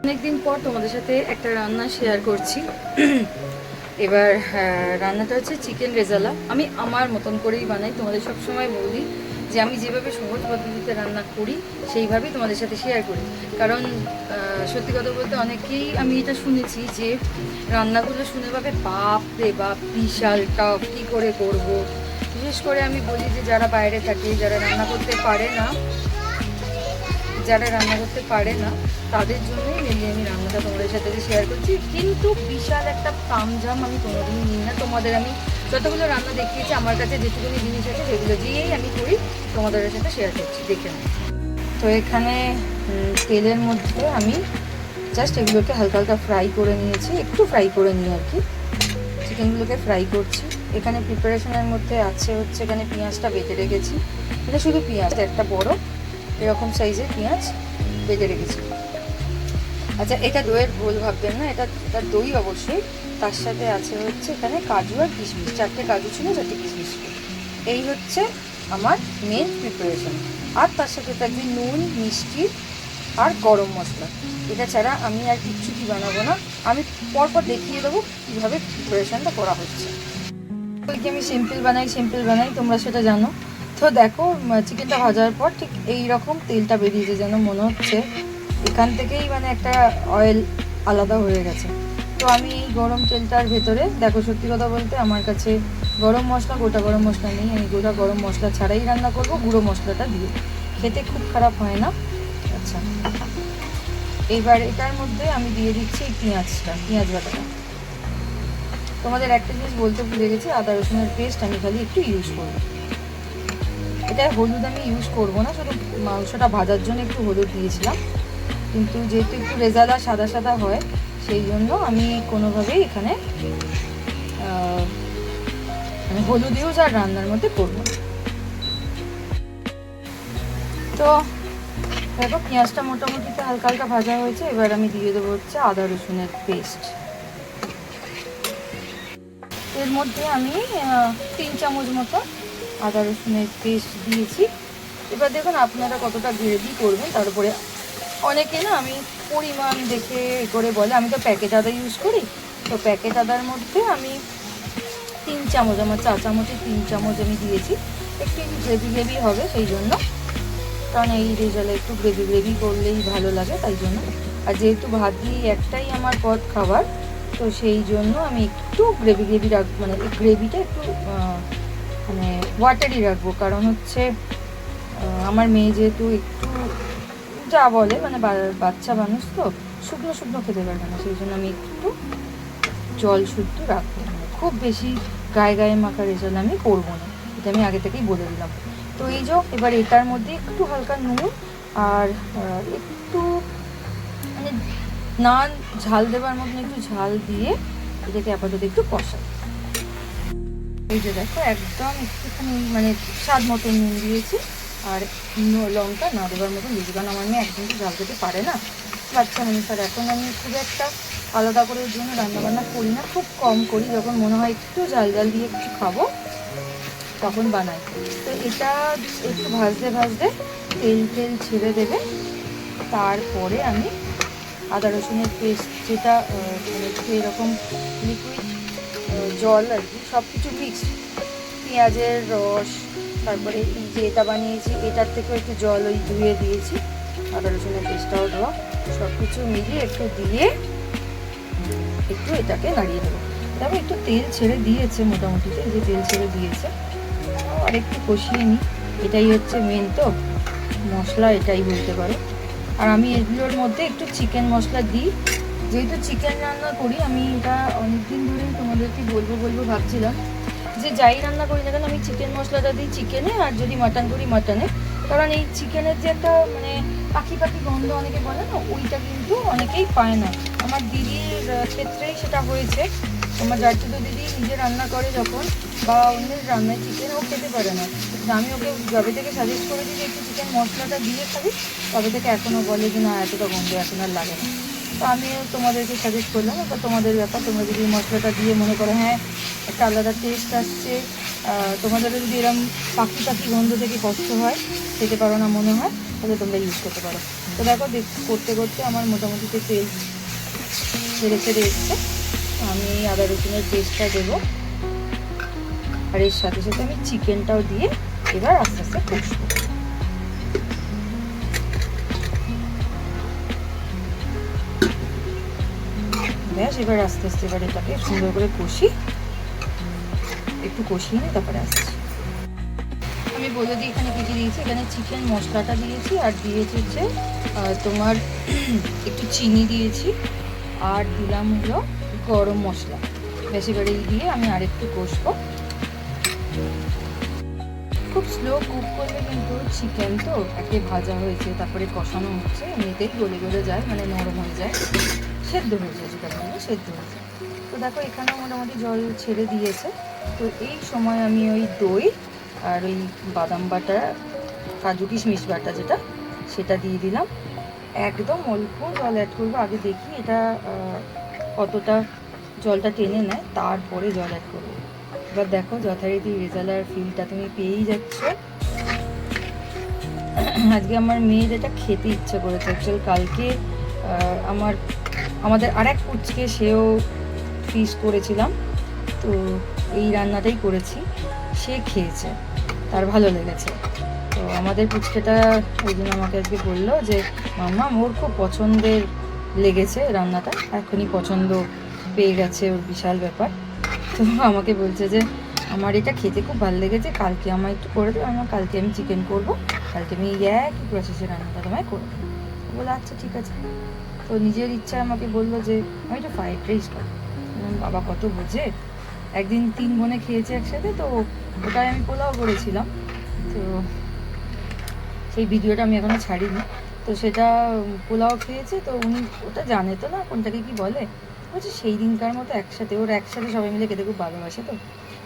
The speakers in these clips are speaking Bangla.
অনেকদিন পর তোমাদের সাথে একটা রান্না শেয়ার করছি। এবার রান্নাটা হচ্ছে চিকেন রেজালা। আমি আমার মতন করেই বানাই, তোমাদের সব সময় বলি যে আমি যেভাবে সহজ পদ্ধতিতে রান্না করি সেইভাবেই তোমাদের সাথে শেয়ার করি। কারণ সত্যি কথা বলতে অনেকেই আমি এটা শুনেছি যে রান্নাগুলো শুনে ভাবে বাপ রে বাপ বিশাল টাফ, কী করে করবো। বিশেষ করে আমি বলি যে যারা বাইরে থাকে, যারা রান্না করতে পারে না, তাদের জন্যই মেনলি আমি রান্নাটা তোমাদের সাথে শেয়ার করছি। কিন্তু বিশাল একটা তামঝাম আমি কোনোদিনই নিই না। তোমাদের আমি যতগুলো রান্না দেখিয়েছি, আমার কাছে যেটুকুনি জিনিস আছে সেগুলো দিয়েই আমি করি, তোমাদের সাথে শেয়ার করছি, দেখে নাও। তো এখানে তেলের মধ্যে আমি জাস্ট এগুলোকে হালকা হালকা ফ্রাই করে নিয়েছি, একটু ফ্রাই করে নিই আর কি। চিকেনগুলোকে ফ্রাই করছি। এখানে প্রিপারেশনের মধ্যে আছে হচ্ছে এখানে পেঁয়াজটা বেটে রেখেছি। এটা শুধু পেঁয়াজ, একটা বড় এরকম সাইজের পেঁয়াজ বেটে রেখেছি। আচ্ছা, এটা দইয়ের ঘোল ভাববেন না, এটা দই অবশ্যই। তার সাথে আছে হচ্ছে এখানে কাজু আর কিশমিশ, 4টে কাজু ছিল, 4টে কিশমিশ ছিল। এই হচ্ছে আমার মেন প্রিপারেশন। আর তার সাথে থাকবে নুন, মিষ্টি আর গরম মশলা। এটা ছাড়া আমি আর কিচ্ছুটি বানাবো না। আমি পরপর দেখিয়ে দেবো কীভাবে প্রিপারেশনটা করা হচ্ছে। ওইকে আমি সিম্পল বানাই, তোমরা সেটা জানো। তো দেখো, চিকেনটা ভাজার পর ঠিক এই রকম তেলটা বেরিয়েছে, যেন মনে হচ্ছে এখান থেকেই মানে একটা অয়েল আলাদা হয়ে গেছে। তো আমি এই গরম তেলটার ভেতরে দেখো, সত্যি কথা বলতে আমার কাছে গোটা গরম মশলা নেই। আমি গোটা গরম মশলা ছাড়াই রান্না করব, গুঁড়ো মশলাটা দিয়ে। খেতে খুব খারাপ হয় না। আচ্ছা, এইবার এটার মধ্যে আমি দিয়ে দিচ্ছি এই পেঁয়াজ বাটাটা। তোমাদের একটা জিনিস বলতে ভুলে গেছি, আদা রসুনের পেস্ট আমি খালি একটু ইউজ করবো। এটা হলুদ আমি ইউজ করবো না, শুধু মাংসটা ভাজার জন্য একটু হলুদ দিয়েছিলাম। কিন্তু যেহেতু একটু রেজালা সাদা সাদা হয়, সেই জন্য আমি কোনোভাবেই এখানে মানে হলুদ ইউজ আর রান্নার মধ্যে করবো। তো দেখো, পেঁয়াজটা মোটামুটিতে হালকা হালকা ভাজা হয়েছে। এবার আমি দিয়ে দেবো হচ্ছে আদা রসুনের পেস্ট। এর মধ্যে আমি 3 চামচ মতো আদা রসুনের পেস্ট দিয়েছি। এবার দেখুন আপনারা কতটা গ্রেভি করবেন তার উপরে। অনেকে না আমি পরিমাণ দেখে করে বলে, আমি তো প্যাকেট আদা ইউজ করি। তো প্যাকেট আদার মধ্যে আমি 3 চামচ, আমার 4 চামচে 3 চামচ আমি দিয়েছি। একটু গ্রেভি হবে সেই জন্য, কারণ এই রেজাল্টে একটু গ্রেভি করলেই ভালো লাগে, তাই জন্য। আর যেহেতু ভাত দিয়ে একটাই আমার পদ খাবার, তো সেই জন্য আমি একটু গ্রেভি রাখবো, মানে এই গ্রেভিটা একটু মানে ওয়াটারি রাখবো। কারণ হচ্ছে আমার মেয়ে যেহেতু একটু যা বলে মানে বাচ্চা মানুষ, তো শুকনো খেতে পারবে না, সেই জন্য আমি একটু জল শুদ্ধ রাখবো। খুব বেশি গায়ে মাখা রেজাল্ট আমি করবো না, এটা আমি আগে থেকেই বলে দিলাম। তো এই যে এবার এটার মধ্যে একটু হালকা নুন আর একটু মানে না ঝাল দেওয়ার মতন একটু ঝাল দিয়ে এটাকে আপাতত একটু কষাই। এই যে দেখো, একদম একটুখানি মানে স্বাদ মতো নুন দিয়েছি, আর লঙ্কা না দেওয়ার মতন দিয়েছি, কারণ আমার মেয়ে একদম তো ঝাল খেতে পারে না, বাচ্চা মানুষ। আর এখন আমি খুব একটা আলাদা করে ওর জন্য রান্নাবান্না করি না, খুব কম করি। যখন মনে হয় একটু ঝাল দিয়ে একটু খাবো তখন বানাই। তো এটা একটু ভাজতে তেল ছেড়ে দেবে। তারপরে আমি আদা রসুনের পেস্ট, যেটা মানে একটু এরকম লিকুইড জল আর কি, সব কিছু মিক্স, পেঁয়াজের রস, তারপরে এই যে এটা বানিয়েছি এটার থেকেও একটু জল ওই ধুয়ে দিয়েছি, আদা রসুনের পেস্টটাও দেওয়া, সব কিছু মিলিয়ে একটু দিয়ে একটু এটাকে নাড়িয়ে দেবো। তবে একটু তেল ছেড়ে দিয়েছে মোটামুটিতে, এই যে তেল ছেড়ে দিয়েছে। আর একটু কষিয়ে নিই, এটাই হচ্ছে মেন তো মশলা, এটাই বলতে পারো। আর আমি এগুলোর মধ্যে একটু চিকেন মশলা দিই, যেহেতু চিকেন রান্না করি আমি। এটা অনেকদিন ধরেই তোমাদেরকে বলবো ভাবছিলাম যে যাই রান্না করি না কেন আমি চিকেন মশলাটা দিই চিকেনে, আর যদি মাটন করি মাটনে। কারণ এই চিকেনের যে একটা মানে পাখি গন্ধ অনেকে বলে না, ওইটা কিন্তু অনেকেই পায় না। আমার দিদির ক্ষেত্রেই সেটা হয়েছে। আমার জার্চুদো দিদি নিজে রান্না করে যখন, বা অন্যের রান্নায় চিকেন ও খেতে পারে না। আমি ওকে যবে থেকে সাজেস্ট করেছি যে একটু চিকেন মশলাটা দিয়ে খাবি, তবে থেকে এখনও বলে যে না এতটা গন্ধ এখন আর লাগে না। তো আমিও তোমাদেরকে সাজেস্ট করলাম, বা তোমাদের ব্যাপার, তোমরা যদি মশলাটা দিয়ে মনে করো হ্যাঁ একটা আলাদা টেস্ট আসছে, তোমাদেরও যদি এরকম পাখি গন্ধ থেকে কষ্ট হয়, খেতে পারো না মনে হয়, তাহলে তোমরা ইউজ করতে পারো। তো দেখো করতে করতে আমার মোটামুটি তেল ছেড়ে ছেড়ে এসছে। আমি আদা রসুনের পেস্টটা দেবো, আর এর সাথে সাথে আমি চিকেনটাও দিয়ে এবার আস্তে আস্তে কষবো। ব্যাস, এবার আস্তে আস্তে এবার এটাকে সুন্দর করে কষি, একটু কষিয়ে নিই, তারপরে আসছি। আমি বলে দিই এখানে কী কী দিয়েছি। এখানে চিকেন মশলাটা দিয়েছি, আর দিয়েছি হচ্ছে তোমার একটু চিনি দিয়েছি, আর দিলাম হলো গরম মশলা। বেশি করে দিয়ে আমি আরেকটু কষবো। খুব স্লো কুক করলে কিন্তু চিকেন তো একে ভাজা হয়েছে তারপরে কষানো হচ্ছে, এমনিতেই গলে গলে যায়, মানে নরম হয়ে যায়, সেদ্ধ হয়ে যায়, যেটা বলবো সেদ্ধ হয়ে যায়। তো দেখো এখানেও মোটামুটি জল ছেড়ে দিয়েছে। তো এই সময় আমি ওই দই আর ওই বাদাম বাটা, কাজু কিশমিশ বাটা যেটা, সেটা দিয়ে দিলাম। একদম অল্প জল অ্যাড করবো, আগে দেখি এটা কতটা জলটা টেনে নেয়, তারপরে জল অ্যাড করবো। এবার দেখো যথারীতি রেজালার ফিলটা তুমি পেয়েই যাচ্ছ। আজকে আমার মেয়ের এটা খেতে ইচ্ছে করেছে। অ্যাকচুয়ালি কালকে আমাদের আর এক পুচকে, সেও ফিশ করেছিলাম, তো এই রান্নাটাই করেছি, সে খেয়েছে, তার ভালো লেগেছে। তো আমাদের পুচকেটা ওই জন্য আমাকে আজকে বললো যে মাম্মা ওর খুব পছন্দের লেগেছে রান্নাটা, এখনই পছন্দ পেয়ে গেছে, ওর বিশাল ব্যাপার। তো আমাকে বলছে যে আমার এটা খেতে খুব ভালো লেগেছে, কালকে আমার একটু করে দেবো। আমার কালকে আমি চিকেন করবো, কালকে আমি একই প্রসেসে রান্নাটা তোমায় করে দেবো। বলে আচ্ছা ঠিক আছে। তো নিজের ইচ্ছা আমাকে বললো যে আমি একটু ফ্রাইড রাইস করবো। বাবা কত বোঝে, একদিন 3 বোনে খেয়েছে একসাথে, তো ওটাই আমি পোলাও করেছিলাম। তো সেই ভিডিওটা আমি এখনও ছাড়িনি। তো সেটা পোলাও খেয়েছে, তো উনি ওটা জানে তো না কোনটাকে কি বলে, বলছে সেই দিনকার মতো একসাথে, ওর একসাথে সবাই মিলে খেতে খুব ভালোবাসে।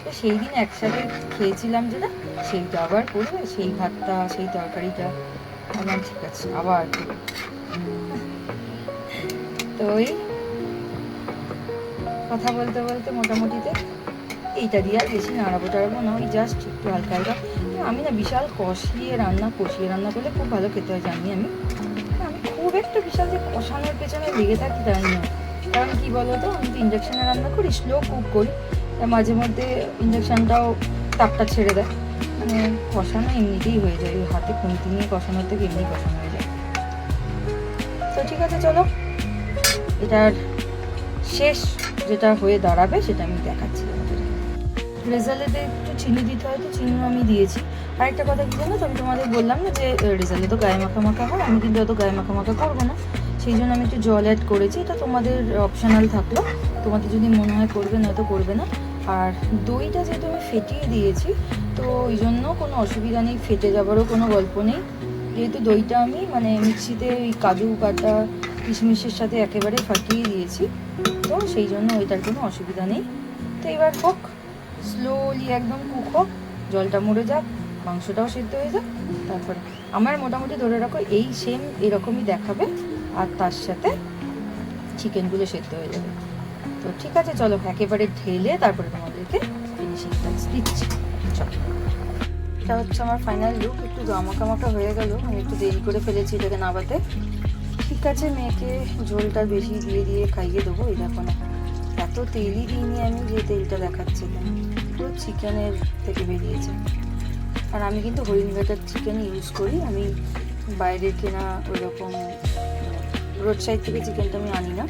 তো সেই দিন একসাথে খেয়েছিলাম যেটা, সেইটা আবার করবে, সেই ভাতটা সেই তরকারিটা। আমার ঠিক আছে আবার। তো ওই কথা বলতে বলতে মোটামুটিতে এইটা দিয়ে আর বেশি নাড়াবো টাড়াবো না, ওই জাস্ট একটু হালকা হালকা। আমি না বিশাল কষিয়ে রান্না করলে খুব ভালো খেতে হয়, জানি আমি খুব একটা বিশাল যে কষানোর পেছনে লেগে থাকি তাই না। কারণ কী বলো তো, আমি তো ইন্ডাকশানে রান্না করি, স্লো কুক করি, মাঝে মধ্যে ইন্ডাকশানটাও তাপটা ছেড়ে দেয়, মানে কষানো এমনিতেই হয়ে যায়, ওই হাতে খুন্তি নিয়ে কষানোর থেকে এমনি কষানো হয়ে যায়। তো ঠিক আছে, চলো এটার শেষ যেটা হয়ে দাঁড়াবে সেটা আমি দেখাচ্ছি তোমাদের। রেজাল্টেতে একটু চিনি দিতে হয়, তো চিনিও আমি দিয়েছি। আরেকটা কথা কি জানো তো, আমি তোমাদের বললাম না যে রেজাল্টে তো গায়ে মাখা মাখা হয়, আমি কিন্তু অত গায়ে মাখা মাখা করবো না, সেই জন্য আমি একটু জল অ্যাড করেছি। এটা তোমাদের অপশনাল থাকলো, তোমাদের যদি মনে হয় করবে, নয়তো করবে না। আর দইটা যেহেতু আমি ফেটিয়ে দিয়েছি, তো ওই জন্য কোনো অসুবিধা নেই, ফেটে যাবারও কোনো গল্প নেই, যেহেতু দইটা আমি মানে মিক্সিতে ওই কাজু বাটা কিশমিশের সাথে একেবারে ফাটিয়ে দিয়েছি, তো সেই জন্য ওইটার কোনো অসুবিধা নেই। তো এবার হোক, স্লোলি একদম কুক হোক, জলটা মরে যাক, মাংসটাও সিদ্ধ হয়ে যাক, তারপরে আমার মোটামুটি ধরে রাখো এই সেম এরকমই দেখাবে, আর তার সাথে চিকেনগুলো সেদ্ধ হয়ে যাবে। তো ঠিক আছে, চলো একেবারে ঢেলে তারপরে তোমাদেরকে ফিনিশিং টাচ দিচ্ছি। চলো, এটা হচ্ছে আমার ফাইনাল লুক। একটু গামাকামাকা হয়ে গেল, আমি একটু দেরি করে ফেলেছি এটাকে নাবাতে। ঠিক আছে, মেয়েকে ঝোলটা বেশি দিয়ে দিয়ে খাইয়ে দেবো। এই দেখো না, এত তেলই দিইনি আমি, যে তেলটা দেখাচ্ছিলাম পুরো চিকেনের থেকে বেরিয়েছে। আর আমি কিন্তু হরিণঘাটার চিকেন ইউজ করি, আমি বাইরে কেনা ওই রকম রোড সাইড থেকে চিকেনটা আমি আনি না,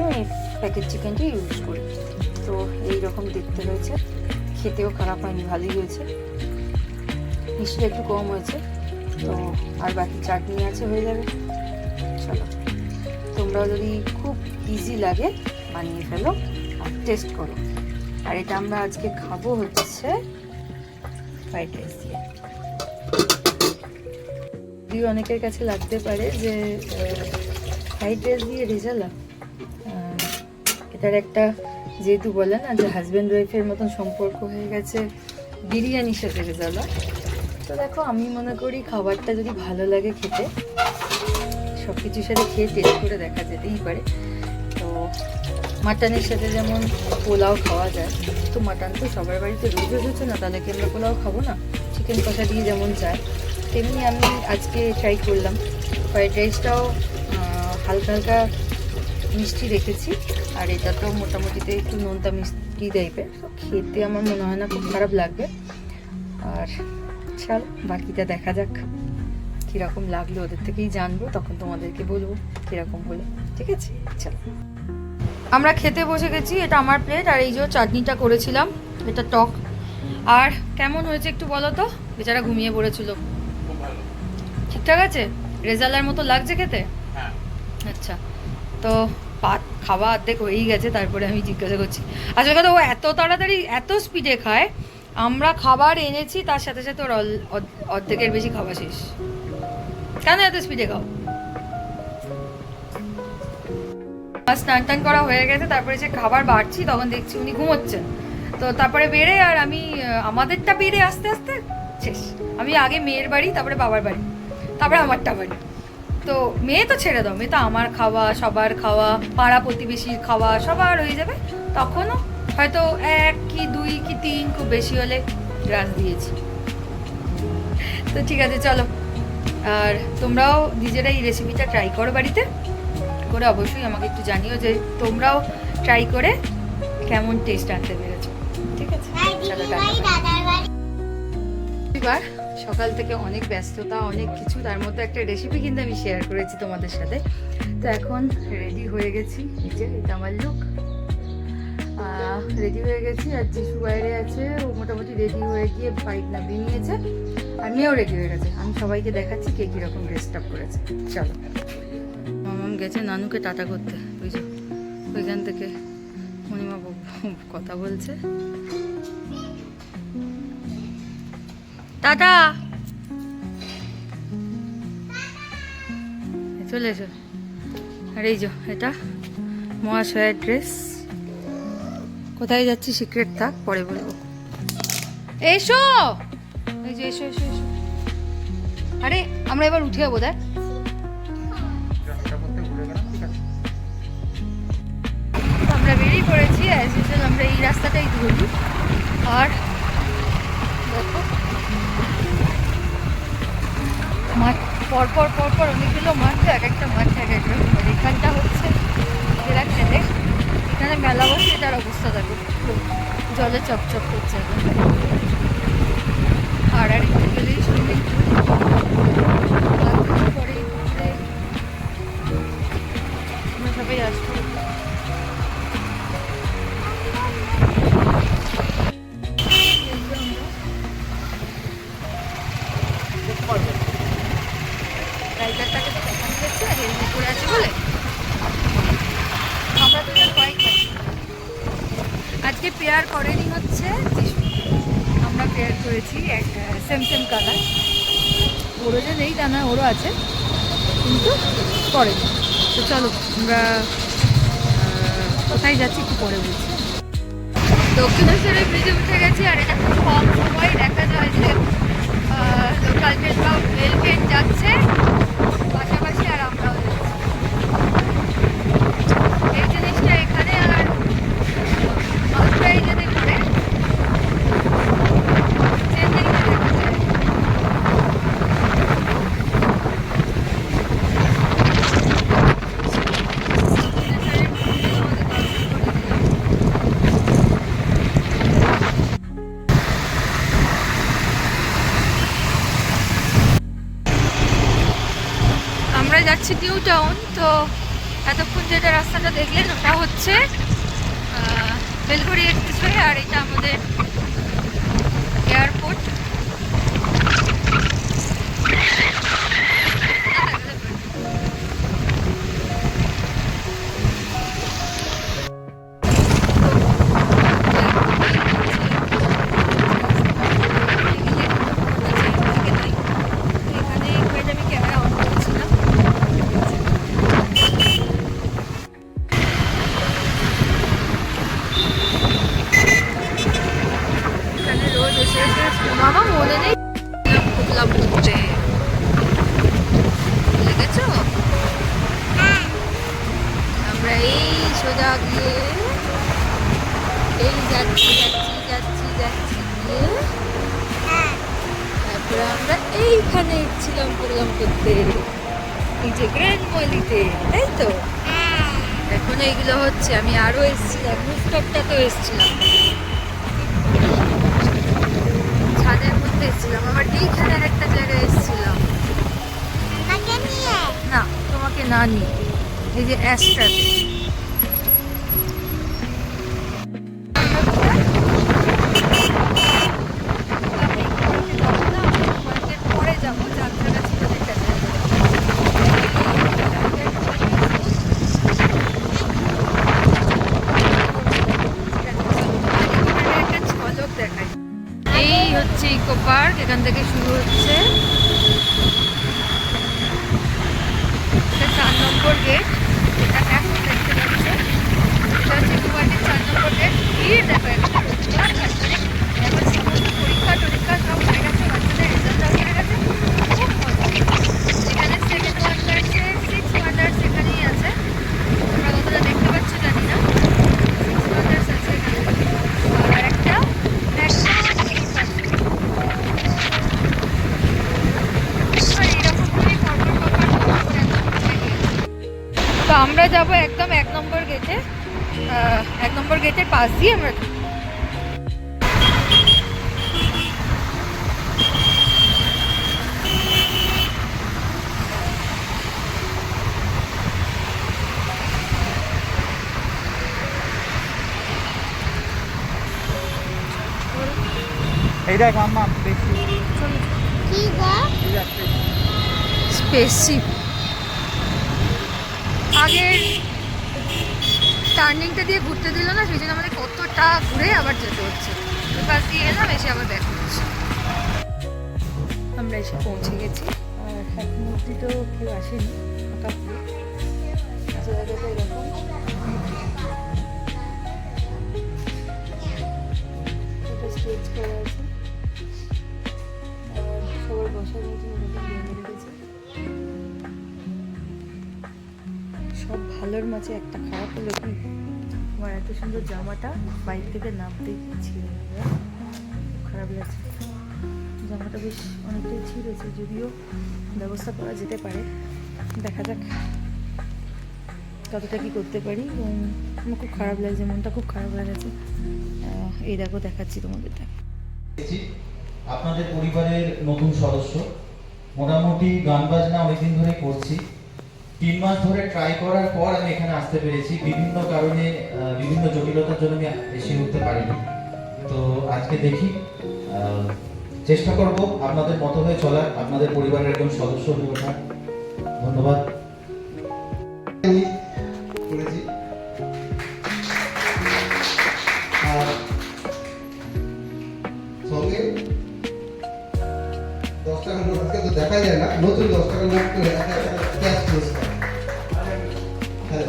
আমি প্যাকেট চিকেনটাই ইউজ করি। তো এই রকম দেখতে হয়েছে, খেতেও খারাপ হয়নি, ভালোই হয়েছে, মিষ্টি একটু কম হয়েছে। তো আর বাকি চাটনি আছে, হয়ে যাবে। চলো, তোমরাও যদি খুব ইজি লাগে বানিয়ে ফেলো আর টেস্ট করো। আর এটা আমরা আজকে খাবো হচ্ছে ফ্রাইড রাইস দিয়ে। যদিও অনেকের কাছে লাগতে পারে যে ফ্রাইড রাইস দিয়ে রেজালা, এটার একটা যেহেতু বলে না যে হাজব্যান্ড ওয়াইফের মতন সম্পর্ক হয়ে গেছে বিরিয়ানির সাথে রেজালা। তো দেখো, আমি মনে করি খাবারটা যদি ভালো লাগে খেতে, সব কিছুর সাথে খেয়ে টেস্ট করে দেখা যেতেই পারে। তো মাটনের সাথে যেমন পোলাও খাওয়া যায়, তো মাটন তো সবার বাড়িতে রোজ রোজ হচ্ছে না, তাহলে কি আমরা পোলাও খাবো না? চিকেন কষা দিয়ে যেমন যায়, তেমনি আমি আজকে ট্রাই করলাম। ফ্রাইড রাইসটাও হালকা হালকা মিষ্টি রেখেছি, আর এটা তো মোটামুটিতে একটু নোনতা মিষ্টি টাইপের, খেতে আমার মনে হয় না খুব খারাপ লাগবে। আর চল বাকিটা দেখা যাক কীরকম লাগলো, ওদের থেকেই জানবো, তখন তোমাদেরকে বলবো কীরকম হলো। ঠিক আছে, চলো। আমরা খেতে বসে গেছি। এটা আমার প্লেট, আর এই যে চাটনিটা করেছিলাম, এটা টক। আর কেমন হয়েছে একটু বলো তো? বেচারা ঘুমিয়ে পড়েছিল। ঠিকঠাক আছে? রেজাল্টের মতো লাগছে খেতে? আচ্ছা, তো খাওয়া অর্ধেক হয়েই গেছে, তারপরে আমি জিজ্ঞাসা করছি। আসলে কথা, ও এত তাড়াতাড়ি এত স্পিডে খায়, আমরা খাবার এনেছি তার সাথে সাথে ওর অর্ধেকের বেশি খাওয়া শেষ। কেন এত স্পিডে খাও? স্নান টান করা হয়ে গেছে, তারপরে যে খাবার বাড়ছি তখন দেখছি উনি ঘুমোচ্ছেন। তো তারপরে বেড়ে, আর আমি আমাদেরটা বেড়ে আস্তে আস্তে শেষ। আমি আগে মেয়ের বাড়ি, তারপরে বাবার বাড়ি, তারপরে আমারটা বাড়ি। তো মেয়ে তো ছেড়ে দাও, মেয়ে তো আমার খাওয়া, সবার খাওয়া, পাড়া প্রতিবেশীর খাওয়া সবার হয়ে যাবে। তখনও হয়তো 1 কি 2 কি 3, খুব বেশি হলে গ্রাস দিয়েছি। তো ঠিক আছে, চলো। আর তোমরাও নিজেরা এই রেসিপিটা ট্রাই করো বাড়িতে করে, অবশ্যই আমাকে একটু জানিও যে তোমরাও ট্রাই করে কেমন টেস্ট আনতে পেরেছো। ঠিক আছে, চলো। এবার সকাল থেকে অনেক ব্যস্ততা, অনেক কিছু, তার মধ্যে একটা রেসিপি কিন্তু আমি শেয়ার করেছি তোমাদের সাথে। তো এখন রেডি হয়ে গেছি, এই যে এটা আমার লুক। রেডি হয়ে গেছি, আর যিশু বাইরে আছে, ও মোটামুটি রেডি হয়ে গিয়ে বাইক নামিয়ে নিয়েছে, আর মেয়েও রেডি হয়ে গেছে। আমি সবাইকে দেখাচ্ছি কে কীরকম ড্রেস আপ করেছে। চলো। মামাম গেছে নানুকে টাটা করতে, বুঝছো? ওইখান থেকে মণিমা কথা বলছে। টাটা, চলে এসো। আর এই যে এটা মহাশয়ের ড্রেস। কোথায় যাচ্ছি সিক্রেট থাক, পরে বলবো। এসো, এই যে এসো এসো এসো। আরে আমরা এবার উঠে যাবো, দেখ। আমরা বেরিয়ে পড়েছি, অ্যাজ ইউজুয়াল আমরা এই রাস্তাটাই ধরি। আর দেখো মাঠ, পরপর পরপর অনেকগুলো মাঠ, এক একটা মাঠ এক এক রকম। এখানটা হচ্ছে এরা খেলে, এখানে মেলা বসে, এটার অবস্থা দেখো, জলে চপচপ করছে। আর একটু গেলেই সুইমিং পুল, পরে আমরা সবাই আসবো। রাইডারটাকে তো দেখানো যাচ্ছে, হেলমেট পরে আছে বলে। আমরা তো বাইক আজকে পেয়ার করেনি হচ্ছে যিশু, আমরা পেয়ার করেছি সেম সেম কালার। ওরও যে নেই তা নয়, ওরও আছে, কিন্তু করেনি। তো চলো আমরা কোথায় যাচ্ছি একটু পরে বলছি। দক্ষিণেশ্বরের ব্রিজে উঠে গেছি, আর এটা খুব কম সময় দেখা যায় যে লোকাল ট্রেন বা রেল ট্রেন যাচ্ছে পাশাপাশি, আর আমরাও যাচ্ছি। এই জিনিসটা এখানে আর মালদায় যেতে পারে, চেন্নাই দেখা যায়। আমরা যাচ্ছি নিউ টাউন। তো এতক্ষণ যেটা রাস্তাটা দেখলেন ওটা হচ্ছে বেলঘড়ি এক্সপ্রেসওয়ে, আর এটা আমাদের এয়ারপোর্ট। মামা মনে নেই উঠলাম ঘুরতে, লেগেছো? আমরা এই সোজা গিয়ে এই যাচ্ছি যাচ্ছি যাচ্ছি যাচ্ছি গিয়ে আমরা এইখানে এসেছিলাম প্রোগ্রাম করতে, এই যে গ্র্যান্ড মলিতে, তাই তো? এখন এইগুলো হচ্ছে। আমি আরো এসেছিলাম, রুফটপটাতেও এসেছিলাম, ছাদের মধ্যে এসেছিলাম, আবার এইখানে একটা জায়গায় এসেছিলাম। না, তোমাকে না নিয়ে, এই যে অ্যাস্ট্রাতে। পরে যাবো, যাত্রাটা ছিল যেখানে। এই হচ্ছে ইকো পার্ক, এখান থেকে শুরু হচ্ছে 4 নম্বর গেট, এটা এখন দেখতে পাচ্ছ। এটা হচ্ছে ইকো পার্কের 4 নম্বর গেট। ভিড় দেখো, এখন সমস্ত পরীক্ষা সব হয়ে গেছে, বাচ্চাদের রেজাল্ট হয়ে গেছে, খুব মজা। এখানে 7 ওয়ান্ডার্স, 6 ওয়ান্ডার্স এখানেই আছে, তোমরা কতটা দেখতে পাচ্ছ জানি না। 6 ওয়ান্ডার্স আছে এখানে, আর একটা তো আমরা যাবো একদম 1 নম্বর গেটে। 1 নম্বর গেটের পাশ দিয়ে আমরা এইটা গাম্মা বেশি কি গো? স্পেসশিপ। আগের টার্নিংটা দিয়ে ঘুরতে দিল না, সেই জন্য আমাদের কতটা ঘুরে আবার যেতে হচ্ছে। পাশ দিয়ে এলাম, এসে আবার ব্যাক করছি। আমরা এসে পৌঁছে গেছি, আর এখন অব্দি তো কেউ আসেনি, ফাঁকা পুরো জায়গাটা এরকম। একটা স্টেজ করা আছে, আর সবার বসার মতো এরকম বেঁধে রেখেছে। সব ভালোর মাঝে একটা খারাপ হলো কি, আমার এত সুন্দর জামাটা বাইক থেকে নামতেই ছিঁড়ে যাবে, খুব খারাপ লাগছে। জামাটা বেশ অনেকটাই ছিঁড়েছে, যদিও ব্যবস্থা করা যেতে পারে, দেখা যাক কতটা কি করতে পারি। আমার খুব খারাপ লাগছে, মনটা খুব খারাপ লাগছে। এই দেখো, দেখাচ্ছি তোমাদের। আপনাদের পরিবারের নতুন সদস্য, মোটামুটি গান বাজনা অনেকদিন ধরে করছি। 3 মাস ধরে ট্রাই করার পর আমি এখানে আসতে পেরেছি। বিভিন্ন কারণে, বিভিন্ন জটিলতার জন্য আমি এসে উঠতে পারিনি। তো আজকে দেখি, চেষ্টা করব আপনাদের মতো হয়ে চলার, আপনাদের পরিবারের একজন সদস্য হয়ে ওঠার। ধন্যবাদ। করেছি সঙ্গে 10 টাকার নোট আজকে তো দেখা যায় না, নতুন 10 টাকার নোট করে ক্যাশ পুরস্কার। হ্যাঁ,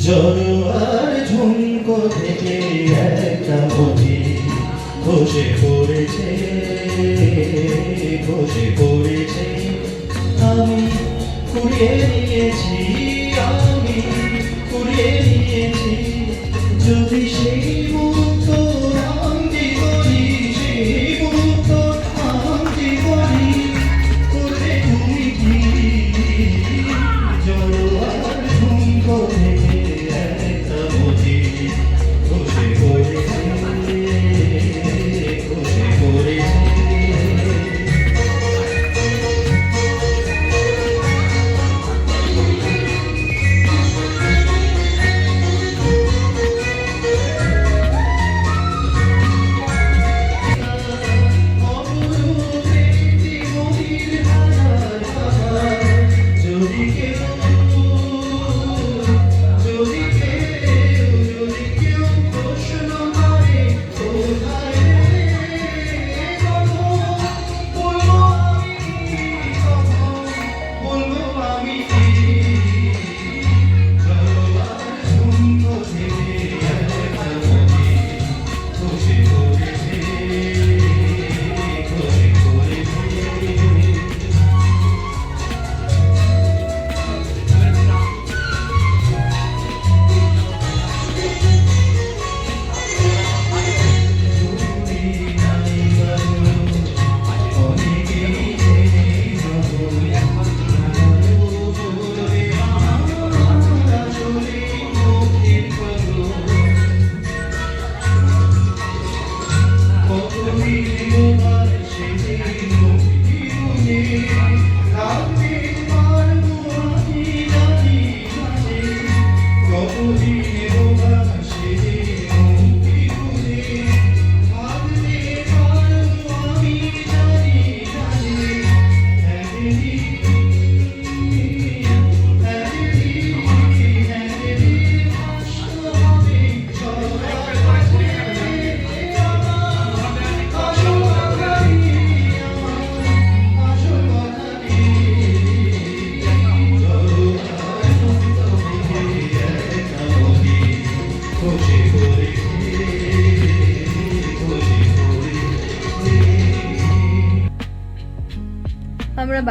জড়োয়ার ঝুমকো থেকে একটা মতি খসে পড়েছে, খসে পড়েছে। আমি কুড়িয়ে নিয়েছি, আমি কুড়িয়ে নিয়েছি। যদি সেই মুক্ত আমি করি, সেই মুক্ত আমি করি, করে তুমি কি জড়োয়ার ঝুমকো থেকে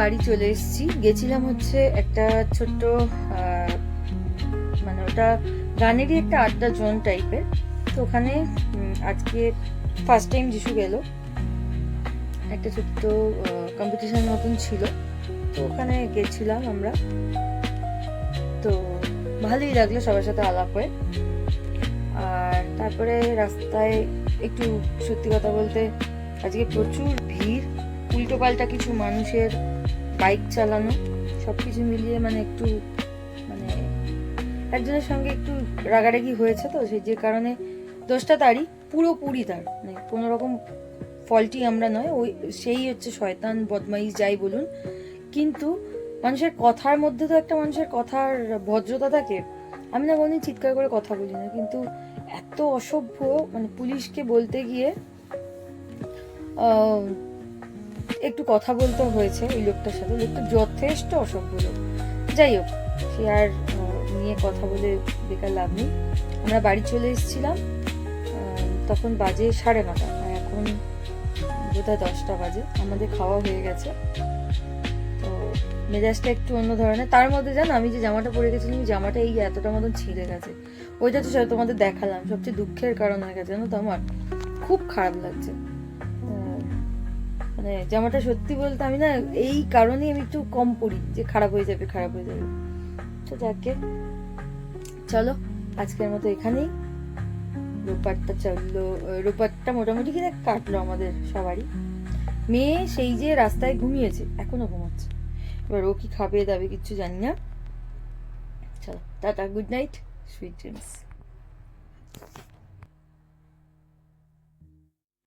বাড়ি চলে এসেছি। গেছিলাম হচ্ছে একটা ছোট্ট মানে ওটা গানেরই একটা আড্ডা জোন টাইপের। তো ওখানে আজকে ফার্স্ট টাইম যিশু গেল, একটা ছোট্ট কম্পিটিশন মতন ছিল, তো ওখানে গেছিলাম আমরা। তো ভালোই লাগলো সবার সাথে আলাপ হয়ে। আর তারপরে রাস্তায় একটু সত্যি কথা বলতে আজকে প্রচুর ভিড়, উল্টো পাল্টা কিছু মানুষের বাইক চালানো, সব কিছু মিলিয়ে মানে একটু মানে একজনের সঙ্গে একটু রাগারাগি হয়েছে। তো সেই যে কারণে দোষটা তারই, পুরোপুরি তার, মানে কোনো রকম ফল্টি আমরা নয়, ওই সেই হচ্ছে শয়তান বদমাইশ যাই বলুন। কিন্তু মানুষের কথার মধ্যে তো একটা মানুষের কথার ভদ্রতা থাকে। আমি না কোনোদিন চিৎকার করে কথা বলি না, কিন্তু এত অসভ্য, মানে পুলিশকে বলতে গিয়ে একটু কথা বলতে হয়েছে ওই লোকটার সাথে। লোকটা যথেষ্ট অসভ্য লোক। যাই হোক, সে আর নিয়ে কথা বলে বেকার লাভ নেই। আমরা বাড়ি চলে এসেছিলাম, তখন বাজে 9:30, আর এখন বোধহয় 10টা বাজে। আমাদের খাওয়া হয়ে গেছে, তো মেজাজটা একটু অন্য ধরনের। তার মধ্যে জানো, আমি যে জামাটা পরে গেছিলাম, জামাটা এই এতটা মতন ছিঁড়ে গেছে। ওইটা তো তোমাদের দেখালাম, সবচেয়ে দুঃখের কারণ হয়ে গেছে জানো তো। আমার খুব খারাপ লাগছে, মানে জামাটা সত্যি বলতে আমি না এই কারণেই আমি একটু কম পরি, যে খারাপ হয়ে যাবে খারাপ হয়ে যাবে। তো যাকে চলো আজকের মতো এখানেই। রোববারটা মোটামুটি কিনা কাটলো আমাদের সবারই। মেয়ে সেই যে রাস্তায় ঘুমিয়েছে, এখনো ঘুমাচ্ছে। এবার ও কি খাবে দাবে কিচ্ছু জানি না। চলো tata, good night, sweet dreams.